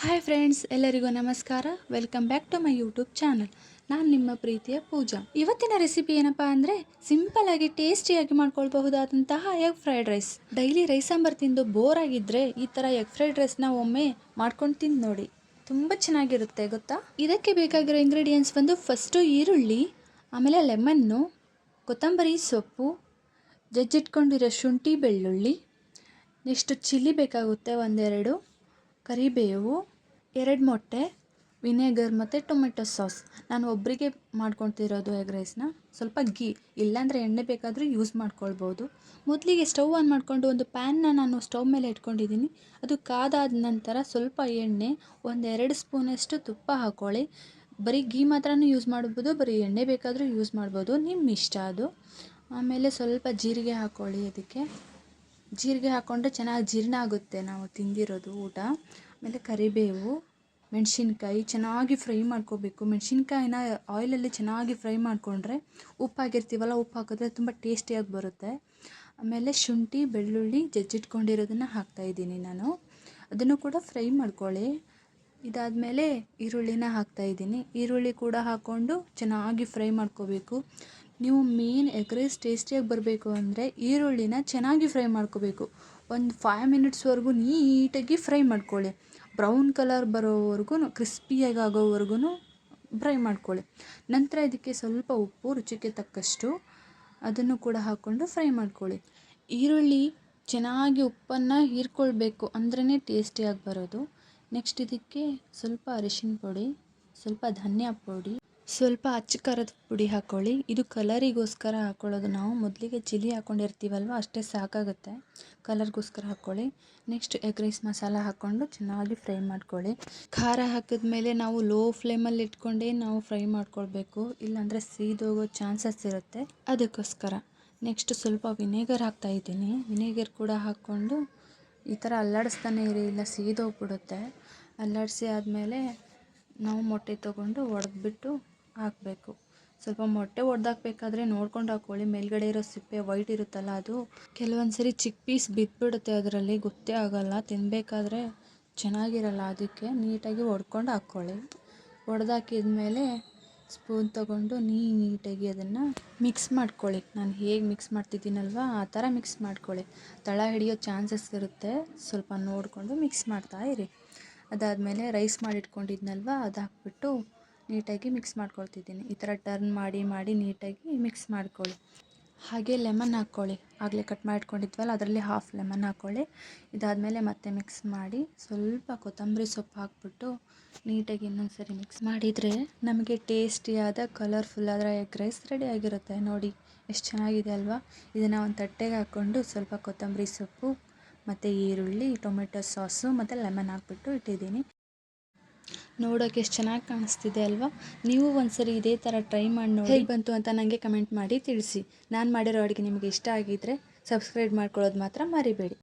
Hi friends, ಎಲ್ಲರಿಗೂ ನಮಸ್ಕಾರ. Welcome back to my YouTube channel. ನಾನು ನಿಮ್ಮ ಪ್ರೀತಿಯ ಪೂಜಾ. ಇವತ್ತಿನ ರೆಸಿಪಿ ಏನಪ್ಪ ಅಂದರೆ ಸಿಂಪಲ್ಲಾಗಿ ಟೇಸ್ಟಿಯಾಗಿ ಮಾಡ್ಕೊಳ್ಬಹುದಾದಂತಹ egg fried rice. Daily rice sambar ತಿಂದು ಬೋರ್ ಆಗಿದ್ದರೆ ಈ ಥರ ಎಗ್ ಫ್ರೈಡ್ ರೈಸ್ನ ಒಮ್ಮೆ ಮಾಡ್ಕೊಂಡು ತಿಂದು ನೋಡಿ, ತುಂಬ ಚೆನ್ನಾಗಿರುತ್ತೆ ಗೊತ್ತಾ. ಇದಕ್ಕೆ ಬೇಕಾಗಿರೋ ಇಂಗ್ರೀಡಿಯೆಂಟ್ಸ್ ಬಂದು ಫಸ್ಟು ಈರುಳ್ಳಿ, ಆಮೇಲೆ ಲೆಮನ್ನು, ಕೊತ್ತಂಬರಿ ಸೊಪ್ಪು, ಜಜ್ಜಿಟ್ಕೊಂಡಿರೋ ಶುಂಠಿ ಬೆಳ್ಳುಳ್ಳಿ, ನೆಕ್ಸ್ಟು ಚಿಲ್ಲಿ ಬೇಕಾಗುತ್ತೆ ಒಂದೆರಡು, ಕರಿಬೇವು, 2 ಮೊಟ್ಟೆ, ವಿನೆಗರ್ ಮತ್ತು ಟೊಮೆಟೊ ಸಾಸ್. ನಾನು ಒಬ್ಬರಿಗೆ ಮಾಡ್ಕೊತಿರೋದು ಎಗ್ ರೈಸ್ನ. ಸ್ವಲ್ಪ ಗೀ, ಇಲ್ಲಾಂದರೆ ಎಣ್ಣೆ ಬೇಕಾದರೂ ಯೂಸ್ ಮಾಡ್ಕೊಳ್ಬೋದು. ಮೊದಲಿಗೆ ಸ್ಟವ್ ಆನ್ ಮಾಡಿಕೊಂಡು ಒಂದು ಪ್ಯಾನ್ನ ನಾನು ಸ್ಟವ್ ಮೇಲೆ ಇಟ್ಕೊಂಡಿದ್ದೀನಿ. ಅದು ಕಾದಾದ ನಂತರ ಸ್ವಲ್ಪ ಎಣ್ಣೆ, 1-2 ಸ್ಪೂನಷ್ಟು ತುಪ್ಪ ಹಾಕ್ಕೊಳ್ಳಿ. ಬರೀ ಗೀ ಮಾತ್ರನೂ ಯೂಸ್ ಮಾಡ್ಬೋದು, ಬರೀ ಎಣ್ಣೆ ಬೇಕಾದರೂ ಯೂಸ್ ಮಾಡ್ಬೋದು, ನಿಮ್ಮ ಇಷ್ಟ ಅದು. ಆಮೇಲೆ ಸ್ವಲ್ಪ ಜೀರಿಗೆ ಹಾಕ್ಕೊಳ್ಳಿ. ಅದಕ್ಕೆ ಜೀರಿಗೆ ಹಾಕ್ಕೊಂಡ್ರೆ ಚೆನ್ನಾಗಿ ಜೀರ್ಣ ಆಗುತ್ತೆ ನಾವು ತಿಂದಿರೋದು ಊಟ. ಆಮೇಲೆ ಕರಿಬೇವು, ಮೆಣಸಿನ್ಕಾಯಿ ಚೆನ್ನಾಗಿ ಫ್ರೈ ಮಾಡ್ಕೋಬೇಕು. ಮೆಣಸಿನ್ಕಾಯಿನ ಆಯಿಲಲ್ಲಿ ಚೆನ್ನಾಗಿ ಫ್ರೈ ಮಾಡಿಕೊಂಡ್ರೆ, ಉಪ್ಪು ಹಾಕಿರ್ತೀವಲ್ಲ, ಉಪ್ಪು ಹಾಕಿದ್ರೆ ತುಂಬ ಟೇಸ್ಟಿಯಾಗಿ ಬರುತ್ತೆ. ಆಮೇಲೆ ಶುಂಠಿ ಬೆಳ್ಳುಳ್ಳಿ ಜಜ್ಜಿಟ್ಕೊಂಡಿರೋದನ್ನು ಹಾಕ್ತಾಯಿದ್ದೀನಿ ನಾನು. ಅದನ್ನು ಕೂಡ ಫ್ರೈ ಮಾಡ್ಕೊಳ್ಳಿ. ಇದಾದಮೇಲೆ ಈರುಳ್ಳಿನ ಹಾಕ್ತಾಯಿದ್ದೀನಿ. ಈರುಳ್ಳಿ ಕೂಡ ಹಾಕ್ಕೊಂಡು ಚೆನ್ನಾಗಿ ಫ್ರೈ ಮಾಡ್ಕೋಬೇಕು. ನೀವು ಮೇನ್ ಎಗ್ ರೈಸ್ ಟೇಸ್ಟಿಯಾಗಿ ಬರಬೇಕು ಅಂದರೆ ಈರುಳ್ಳಿನ ಚೆನ್ನಾಗಿ ಫ್ರೈ ಮಾಡ್ಕೋಬೇಕು. ಒಂದು 5 ಮಿನಿಟ್ಸ್ವರೆಗೂ ನೀಟಾಗಿ ಫ್ರೈ ಮಾಡ್ಕೊಳ್ಳಿ. ಬ್ರೌನ್ ಕಲರ್ ಬರೋವರೆಗೂ, ಕ್ರಿಸ್ಪಿಯಾಗಿ ಆಗೋವರೆಗೂ ಫ್ರೈ ಮಾಡ್ಕೊಳ್ಳಿ. ನಂತರ ಇದಕ್ಕೆ ಸ್ವಲ್ಪ ಉಪ್ಪು, ರುಚಿಗೆ ತಕ್ಕಷ್ಟು ಅದನ್ನು ಕೂಡ ಹಾಕ್ಕೊಂಡು ಫ್ರೈ ಮಾಡ್ಕೊಳ್ಳಿ. ಈರುಳ್ಳಿ ಚೆನ್ನಾಗಿ ಉಪ್ಪನ್ನು ಹೀರ್ಕೊಳ್ಬೇಕು, ಅಂದ್ರೇ ಟೇಸ್ಟಿಯಾಗಿ ಬರೋದು. ನೆಕ್ಸ್ಟ್ ಇದಕ್ಕೆ ಸ್ವಲ್ಪ ಅರಿಶಿನ ಪುಡಿ, ಸ್ವಲ್ಪ ಧನಿಯಾ ಪುಡಿ, ಸ್ವಲ್ಪ ಅಚ್ಚ ಖಾರದ ಪುಡಿ ಹಾಕ್ಕೊಳ್ಳಿ. ಇದು ಕಲರಿಗೋಸ್ಕರ ಹಾಕ್ಕೊಳ್ಳೋದು. ನಾವು ಮೊದಲಿಗೆ ಚಿಲ್ಲಿ ಹಾಕ್ಕೊಂಡಿರ್ತೀವಲ್ವ, ಅಷ್ಟೇ ಸಾಕಾಗುತ್ತೆ. ಕಲರ್ಗೋಸ್ಕರ ಹಾಕ್ಕೊಳ್ಳಿ. ನೆಕ್ಸ್ಟ್ ಎಗ್ ರೈಸ್ ಮಸಾಲ ಹಾಕ್ಕೊಂಡು ಚೆನ್ನಾಗಿ ಫ್ರೈ ಮಾಡ್ಕೊಳ್ಳಿ. ಖಾರ ಹಾಕಿದ್ಮೇಲೆ ನಾವು ಲೋ ಫ್ಲೇಮಲ್ಲಿ ಇಟ್ಕೊಂಡೇ ನಾವು ಫ್ರೈ ಮಾಡ್ಕೊಳ್ಬೇಕು, ಇಲ್ಲಾಂದರೆ ಸೀದೋಗೋ ಚಾನ್ಸಸ್ ಇರುತ್ತೆ, ಅದಕ್ಕೋಸ್ಕರ. ನೆಕ್ಸ್ಟ್ ಸ್ವಲ್ಪ ವಿನೆಗರ್ ಹಾಕ್ತಾಯಿದ್ದೀನಿ. ವಿನೆಗರ್ ಕೂಡ ಹಾಕ್ಕೊಂಡು ಈ ಥರ ಅಲ್ಲಾಡಿಸ್ತಾನೆ ಇರಿ, ಇಲ್ಲ ಸೀದೋಗ್ಬಿಡುತ್ತೆ. ಅಲ್ಲಾಡಿಸಿ ಆದಮೇಲೆ ನಾವು ಮೊಟ್ಟೆ ತೊಗೊಂಡು ಒಡೆದ್ಬಿಟ್ಟು ಹಾಕಬೇಕು. ಸ್ವಲ್ಪ ಮೊಟ್ಟೆ ಒಡೆದಾಕಬೇಕಾದ್ರೆ ನೋಡ್ಕೊಂಡು ಹಾಕ್ಕೊಳ್ಳಿ. ಮೇಲ್ಗಡೆ ಇರೋ ಸಿಪ್ಪೆ ವೈಟ್ ಇರುತ್ತಲ್ಲ, ಅದು ಕೆಲವೊಂದು ಸರಿ ಚಿಕ್ಕ ಪೀಸ್ ಬಿದ್ದುಬಿಡುತ್ತೆ, ಅದರಲ್ಲಿ ಗೊತ್ತೇ ಆಗೋಲ್ಲ, ತಿನ್ನಬೇಕಾದ್ರೆ ಚೆನ್ನಾಗಿರಲ್ಲ. ಅದಕ್ಕೆ ನೀಟಾಗಿ ಒಡ್ಕೊಂಡು ಹಾಕ್ಕೊಳ್ಳಿ. ಒಡೆದಾಕಿದ್ಮೇಲೆ ಸ್ಪೂನ್ ತೊಗೊಂಡು ನೀಟಾಗಿ ಅದನ್ನು ಮಿಕ್ಸ್ ಮಾಡ್ಕೊಳ್ಳಿ. ನಾನು ಹೇಗೆ ಮಿಕ್ಸ್ ಮಾಡ್ತಿದ್ದೀನಲ್ವ ಆ ಥರ ಮಿಕ್ಸ್ ಮಾಡ್ಕೊಳ್ಳಿ. ತಳ ಹಿಡಿಯೋ ಚಾನ್ಸಸ್ ಇರುತ್ತೆ, ಸ್ವಲ್ಪ ನೋಡಿಕೊಂಡು ಮಿಕ್ಸ್ ಮಾಡ್ತಾ ಇರಿ. ಅದಾದಮೇಲೆ ರೈಸ್ ಮಾಡಿಟ್ಕೊಂಡಿದ್ನಲ್ವ ಅದು ಹಾಕ್ಬಿಟ್ಟು ನೀಟಾಗಿ ಮಿಕ್ಸ್ ಮಾಡ್ಕೊಳ್ತಿದ್ದೀನಿ. ಈ ಥರ ಟರ್ನ್ ಮಾಡಿ ಮಾಡಿ ನೀಟಾಗಿ ಮಿಕ್ಸ್ ಮಾಡ್ಕೊಳ್ಳಿ. ಹಾಗೆ ಲೆಮನ್ ಹಾಕ್ಕೊಳ್ಳಿ. ಆಗಲೇ ಕಟ್ ಮಾಡಿಟ್ಕೊಂಡಿದ್ವಲ್ಲ, ಅದರಲ್ಲಿ ಹಾಫ್ ಲೆಮನ್ ಹಾಕ್ಕೊಳ್ಳಿ. ಇದಾದಮೇಲೆ ಮತ್ತೆ ಮಿಕ್ಸ್ ಮಾಡಿ ಸ್ವಲ್ಪ ಕೊತ್ತಂಬರಿ ಸೊಪ್ಪು ಹಾಕ್ಬಿಟ್ಟು ನೀಟಾಗಿ ಇನ್ನೊಂದು ಸರಿ ಮಿಕ್ಸ್ ಮಾಡಿದರೆ ನಮಗೆ ಟೇಸ್ಟಿಯಾದ ಕಲರ್ಫುಲ್ಲಾದ ಎಗ್ ರೈಸ್ ರೆಡಿ ಆಗಿರುತ್ತೆ. ನೋಡಿ ಎಷ್ಟು ಚೆನ್ನಾಗಿದೆ ಅಲ್ವಾ. ಇದನ್ನು ಒಂದು ತಟ್ಟೆಗೆ ಹಾಕ್ಕೊಂಡು ಸ್ವಲ್ಪ ಕೊತ್ತಂಬರಿ ಸೊಪ್ಪು ಮತ್ತು ಈರುಳ್ಳಿ, ಟೊಮೆಟೊ ಸಾಸು ಮತ್ತು ಲೆಮನ್ ಹಾಕ್ಬಿಟ್ಟು ಇಟ್ಟಿದ್ದೀನಿ. ನೋಡೋಕ್ಕೆ ಎಷ್ಟು ಚೆನ್ನಾಗಿ ಕಾಣಿಸ್ತಿದೆ ಅಲ್ವಾ. ನೀವು ಒಂದ್ಸರಿ ಇದೇ ಥರ ಟ್ರೈ ಮಾಡಿ ನೋಡಿ, ಹೇಗೆ ಬಂತು ಅಂತ ನನಗೆ ಕಮೆಂಟ್ ಮಾಡಿ ತಿಳಿಸಿ. ನಾನು ಮಾಡಿರೋ ಅಡುಗೆ ನಿಮಗೆ ಇಷ್ಟ ಆಗಿದ್ದರೆ ಸಬ್ಸ್ಕ್ರೈಬ್ ಮಾಡ್ಕೊಳ್ಳೋದು ಮಾತ್ರ ಮರಿಬೇಡಿ.